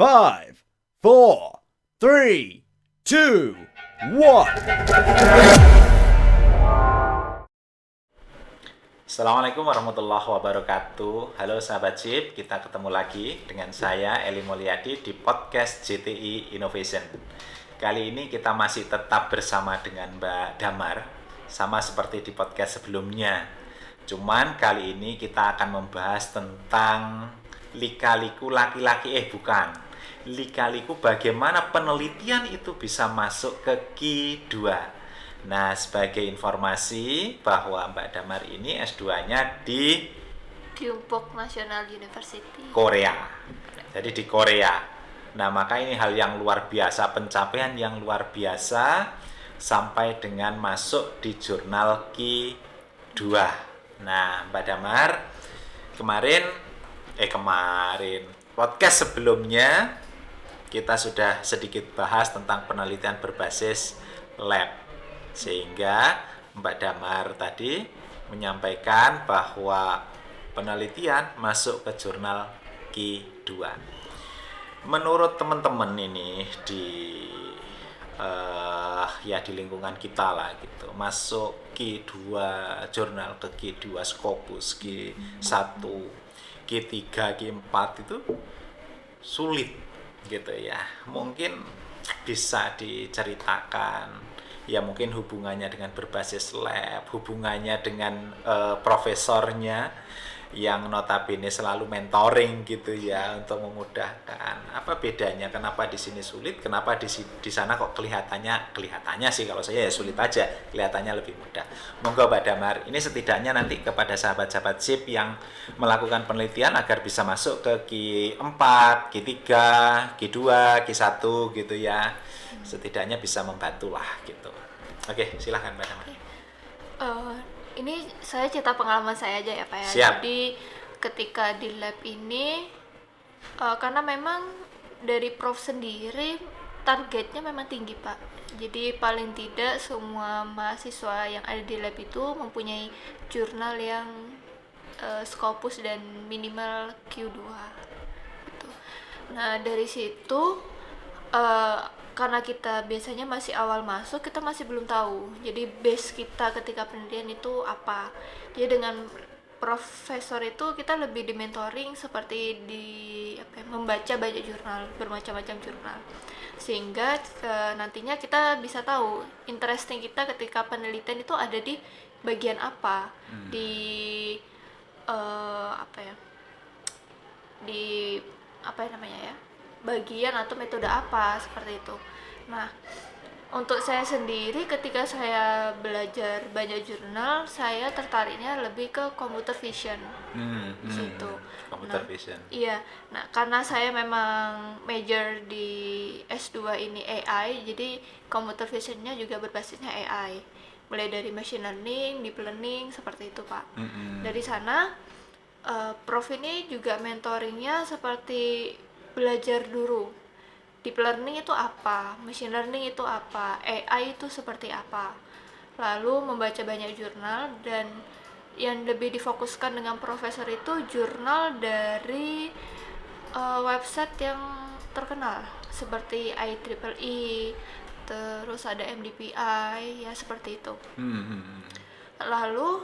5, 4, 3, 2, 1. Assalamualaikum warahmatullahi wabarakatuh. Halo sahabat Chip, kita ketemu lagi dengan saya Eli Mulyadi di podcast JTI Innovation. Kali ini kita masih tetap bersama dengan Mbak Damar, sama seperti di podcast sebelumnya. Cuman kali ini kita akan membahas tentang lika-liku laki-laki, lika-liku bagaimana penelitian itu bisa masuk ke Q2. Nah, sebagai informasi bahwa Mbak Damar ini S2-nya di Kyungpook National University Korea. Jadi di Korea. Nah, maka ini hal yang luar biasa, pencapaian yang luar biasa sampai dengan masuk di jurnal Q2. Nah, Mbak Damar kemarin podcast sebelumnya kita sudah sedikit bahas tentang penelitian berbasis lab. Sehingga Mbak Damar tadi menyampaikan bahwa penelitian masuk ke jurnal Q2. Menurut teman-teman ini di lingkungan kita lah gitu, masuk Q2 jurnal ke Q2 Scopus, Q1, Q3, Q4 itu sulit gitu ya. Mungkin bisa diceritakan ya, mungkin hubungannya dengan berbasis lab, hubungannya dengan profesornya yang notabene selalu mentoring gitu ya untuk memudahkan. Apa bedanya? Kenapa di sini sulit? Kenapa di sana kok kelihatannya sih kalau saya ya sulit aja, kelihatannya lebih mudah. Monggo Mbak Damar, ini setidaknya nanti kepada sahabat-sahabat SIP yang melakukan penelitian agar bisa masuk ke Q4, Q3, Q2, Q1 gitu ya. Setidaknya bisa membantu lah gitu. Oke, silahkan Mbak Damar. Ini saya cerita pengalaman saya aja ya Pak ya. Siap. Jadi ketika di lab ini karena memang dari prof sendiri targetnya memang tinggi Pak. Jadi paling tidak semua mahasiswa yang ada di lab itu mempunyai jurnal yang Scopus dan minimal Q2 gitu. Nah dari situ karena kita biasanya masih awal masuk, kita masih belum tahu. Jadi base kita ketika penelitian itu apa. Jadi dengan profesor itu kita lebih di mentoring seperti membaca banyak jurnal, bermacam-macam jurnal. Sehingga nantinya kita bisa tahu interesting kita ketika penelitian itu ada di bagian apa. Bagian atau metode apa seperti itu. Nah, untuk saya sendiri ketika saya belajar banyak jurnal, saya tertariknya lebih ke computer vision. Gitu. Computer vision. Iya. Nah, karena saya memang major di S2 ini AI, jadi computer visionnya juga berbasisnya AI. Mulai dari machine learning, deep learning seperti itu, Pak. Dari sana prof ini juga mentoringnya seperti belajar dulu deep learning itu apa, machine learning itu apa, AI itu seperti apa, lalu membaca banyak jurnal. Dan yang lebih difokuskan dengan profesor itu jurnal dari website yang terkenal seperti IEEE, terus ada MDPI ya, seperti itu. Lalu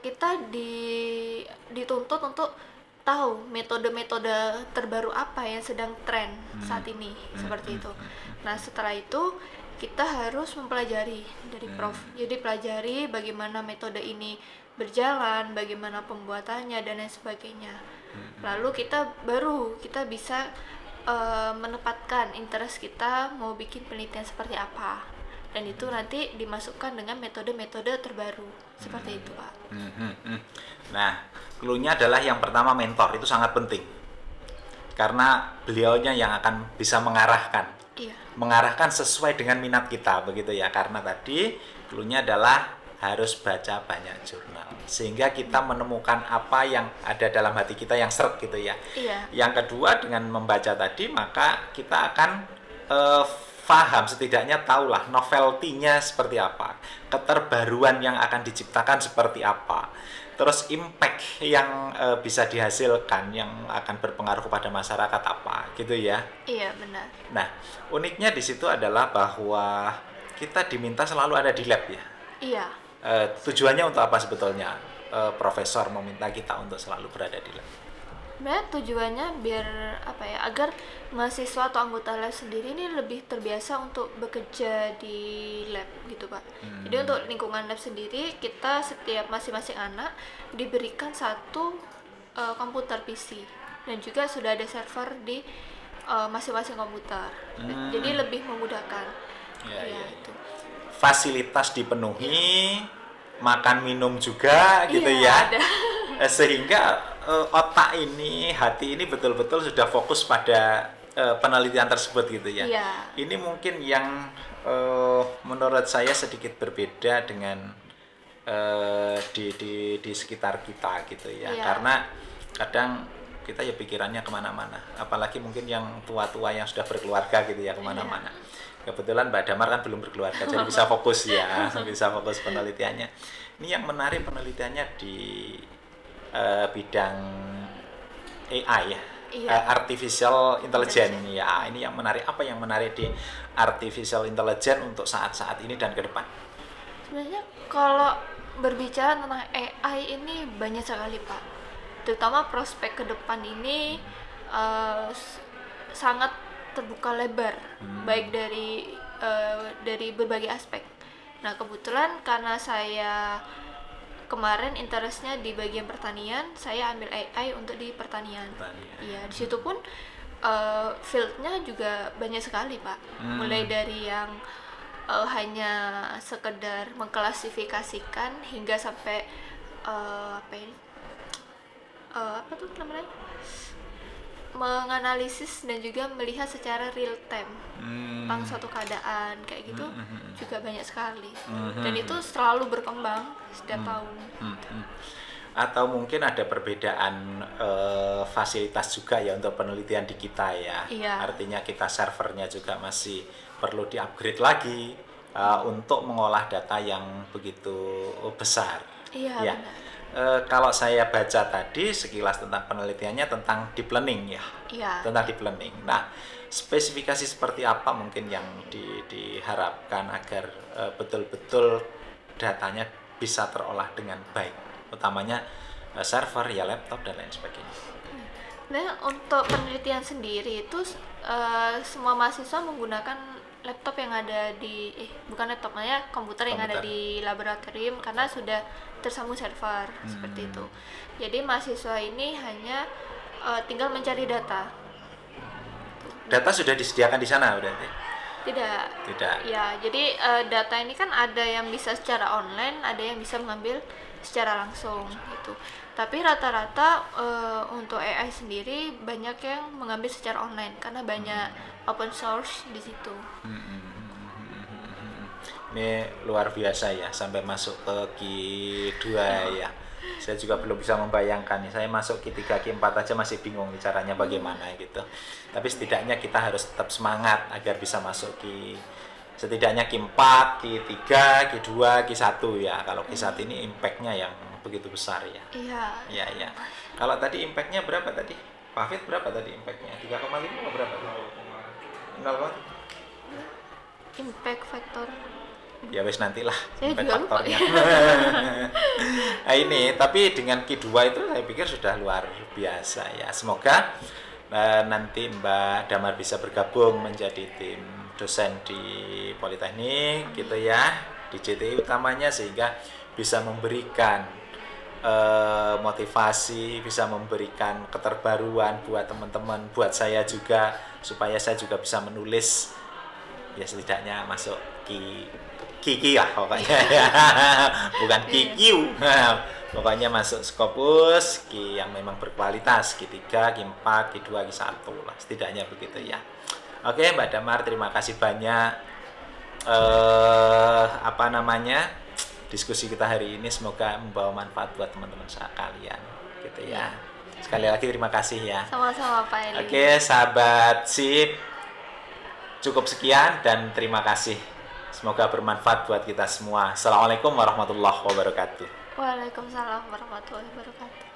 kita dituntut untuk tahu metode-metode terbaru apa yang sedang tren saat ini, seperti itu. Nah setelah itu kita harus mempelajari dari prof. Jadi pelajari bagaimana metode ini berjalan, bagaimana pembuatannya dan lain sebagainya. Lalu kita bisa menempatkan interest kita mau bikin penelitian seperti apa, dan itu nanti dimasukkan dengan metode-metode terbaru seperti itu Pak. Nah, clue-nya adalah yang pertama mentor, itu sangat penting karena beliaunya yang akan bisa mengarahkan sesuai dengan minat kita, begitu ya. Karena tadi clue-nya adalah harus baca banyak jurnal sehingga kita menemukan apa yang ada dalam hati kita yang seret gitu ya. Yang kedua, dengan membaca tadi maka kita akan paham, setidaknya tahulah novelty-nya seperti apa, keterbaruan yang akan diciptakan seperti apa, terus impact yang bisa dihasilkan yang akan berpengaruh kepada masyarakat apa, gitu ya. Iya, benar. Nah, uniknya di situ adalah bahwa kita diminta selalu ada di lab ya. Iya. Tujuannya untuk apa sebetulnya profesor meminta kita untuk selalu berada di lab? Sebenarnya tujuannya biar apa ya, agar mahasiswa atau anggota lab sendiri ini lebih terbiasa untuk bekerja di lab gitu Pak. Jadi untuk lingkungan lab sendiri, kita setiap masing-masing anak diberikan satu komputer PC dan juga sudah ada server di masing-masing komputer. Jadi lebih memudahkan. Ya, Ya, ya. itu. Fasilitas dipenuhi, makan minum juga gitu Iya, ya. ada. Sehingga otak ini, hati ini betul-betul sudah fokus pada penelitian tersebut gitu ya. Iya. Ini mungkin yang menurut saya sedikit berbeda dengan di sekitar kita gitu ya. Iya. Karena kadang kita ya pikirannya kemana-mana. Apalagi mungkin yang tua-tua yang sudah berkeluarga gitu ya, kemana-mana. Kebetulan Mbak Damar kan belum berkeluarga, jadi bisa fokus ya, bisa fokus penelitiannya. Ini yang menarik penelitiannya di bidang AI ya, Iya. artificial intelligence ya. Ini yang menarik. Apa yang menarik di artificial intelligence untuk saat-saat ini dan ke depan? Sebenarnya kalau berbicara tentang AI ini banyak sekali Pak. Terutama prospek ke depan ini sangat terbuka lebar, baik dari berbagai aspek. Nah kebetulan karena saya kemarin interestnya di bagian pertanian, saya ambil AI untuk di pertanian. Iya, di situ pun fieldnya juga banyak sekali Pak. Mulai dari yang hanya sekedar mengklasifikasikan hingga sampai apa tuh namanya, menganalisis dan juga melihat secara real time tentang suatu keadaan kayak gitu juga banyak sekali. Dan itu selalu berkembang setiap tahun. Atau mungkin ada perbedaan fasilitas juga ya untuk penelitian di kita ya. Iya. Artinya kita servernya juga masih perlu di-upgrade lagi untuk mengolah data yang begitu besar. Iya, ya. benar. Kalau saya baca tadi sekilas tentang penelitiannya tentang deep learning ya. Iya. Tentang deep learning. Nah, spesifikasi seperti apa mungkin yang diharapkan agar betul-betul datanya bisa terolah dengan baik, utamanya server ya, laptop dan lain sebagainya. Nah, untuk penelitian sendiri itu semua mahasiswa menggunakan laptop yang ada di bukan laptop, namanya komputer yang ada di laboratorium karena sudah tersambung server seperti itu. Jadi mahasiswa ini hanya tinggal mencari data. Data sudah disediakan di sana berarti? Tidak. Ya, jadi data ini kan ada yang bisa secara online, ada yang bisa mengambil secara langsung gitu. Tapi rata-rata untuk AI sendiri banyak yang mengambil secara online karena banyak open source di situ. Ini luar biasa ya, sampai masuk ke Q2 ya. Saya juga belum bisa membayangkan nih. Saya masuk Q3, Q4 aja masih bingung nih caranya bagaimana gitu. Tapi setidaknya kita harus tetap semangat agar bisa masuk setidaknya Q4, Q3, Q2, Q1 ya. Kalau Q1 ini impact-nya yang begitu besar ya. Iya. Iya, iya. Kalau tadi impact-nya berapa tadi? Pak Fit berapa tadi impact-nya? 3,5 atau berapa? 0,5? Impact factor. Ya wes nantilah Saya impact juga lupa faktornya. ya. Nah ini, tapi dengan Q2 itu saya pikir sudah luar biasa ya. Semoga nanti Mbak Damar bisa bergabung menjadi tim dosen di Politeknik gitu ya, di JTI utamanya, sehingga bisa memberikan motivasi, bisa memberikan keterbaruan buat teman-teman, buat saya juga, supaya saya juga bisa menulis ya, setidaknya masuk Kiki lah pokoknya ya. Bukan QQ. Pokoknya masuk Scopus yang memang berkualitas, Q3, Q4, Q2, Q1 lah, setidaknya begitu ya. Oke Mbak Damar, terima kasih banyak diskusi kita hari ini, semoga membawa manfaat buat teman-teman sekalian gitu ya. Sekali lagi terima kasih ya. Sama-sama Pak Eli. Oke sahabat SIP, Cukup sekian dan terima kasih. Semoga bermanfaat buat kita semua. Assalamualaikum warahmatullahi wabarakatuh. Waalaikumsalam warahmatullahi wabarakatuh.